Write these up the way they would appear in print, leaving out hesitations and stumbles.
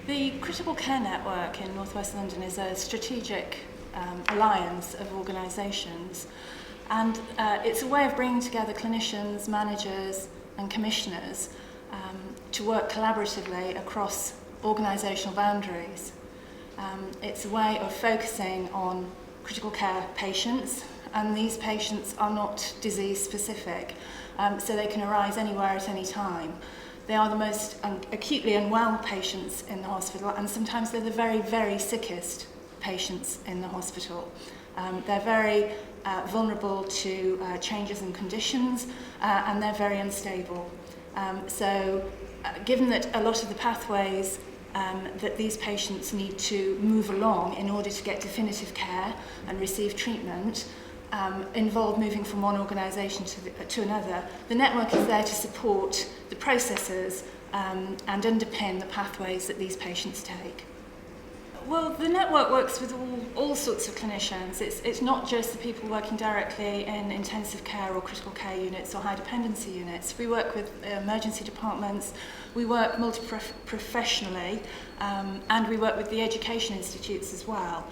The Critical Care Network in North West London is a strategic alliance of organisations, and it's a way of bringing together clinicians, managers and commissioners to work collaboratively across organisational boundaries. It's a way of focusing on critical care patients, and these patients are not disease specific, so they can arise anywhere at any time. They are the most acutely unwell patients in the hospital, and sometimes they're the very, very sickest patients in the hospital. They're very vulnerable to changes in conditions, and they're very unstable. Given that a lot of the pathways that these patients need to move along in order to get definitive care and receive treatment involve moving from one organisation to another, the network is there to support the processes and underpin the pathways that these patients take. Well, the network works with all sorts of clinicians. It's not just the people working directly in intensive care or critical care units or high dependency units. We work with emergency departments, we work multi-professionally, and we work with the education institutes as well.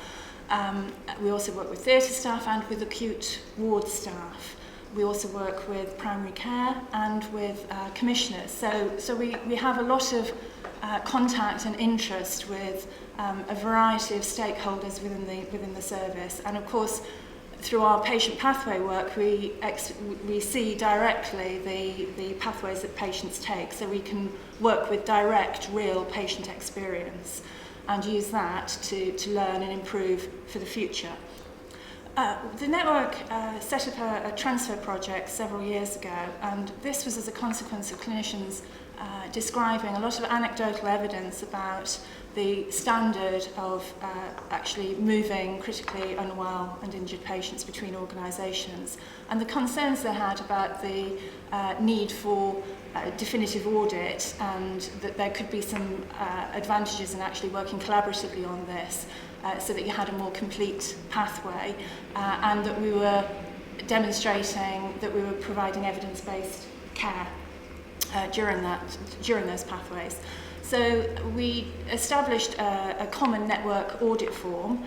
We also work with theatre staff and with acute ward staff. We also work with primary care and with commissioners. So we have a lot of contact and interest with a variety of stakeholders within the service. And of course, through our patient pathway work, we see directly the pathways that patients take, so we can work with direct, real patient experience and use that to learn and improve for the future. The network set up a transfer project several years ago, and this was as a consequence of clinicians describing a lot of anecdotal evidence about the standard of actually moving critically unwell and injured patients between organisations, and the concerns they had about the need for definitive audit, and that there could be some advantages in actually working collaboratively on this so that you had a more complete pathway, and that we were demonstrating that we were providing evidence-based care during those pathways. So we established a common network audit form,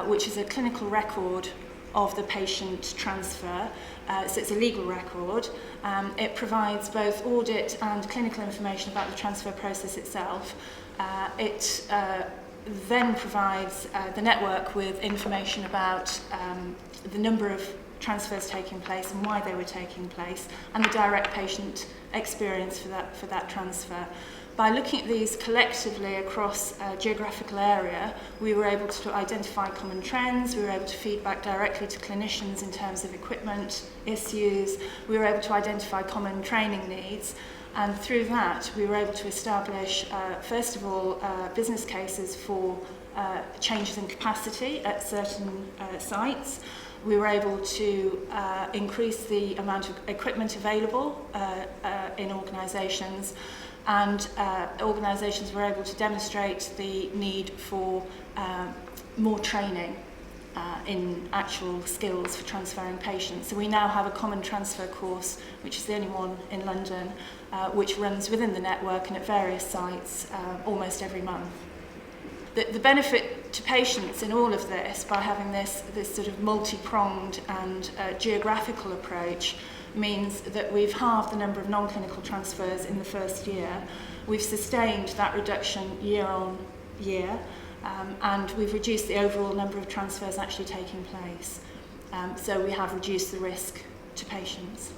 which is a clinical record of the patient transfer. So it's a legal record. It provides both audit and clinical information about the transfer process itself. It then provides the network with information about the number of transfers taking place and why they were taking place, and the direct patient experience for that transfer. By looking at these collectively across a geographical area, we were able to identify common trends, we were able to feed back directly to clinicians in terms of equipment issues, we were able to identify common training needs, and through that we were able to establish, first of all, business cases for changes in capacity at certain sites. We were able to increase the amount of equipment available in organisations, and organisations were able to demonstrate the need for more training in actual skills for transferring patients. So we now have a common transfer course, which is the only one in London, which runs within the network and at various sites almost every month. The benefit to patients in all of this, by having this sort of multi-pronged and geographical approach, means that we've halved the number of non-clinical transfers in the first year. We've sustained that reduction year on year, and we've reduced the overall number of transfers actually taking place. So we have reduced the risk to patients.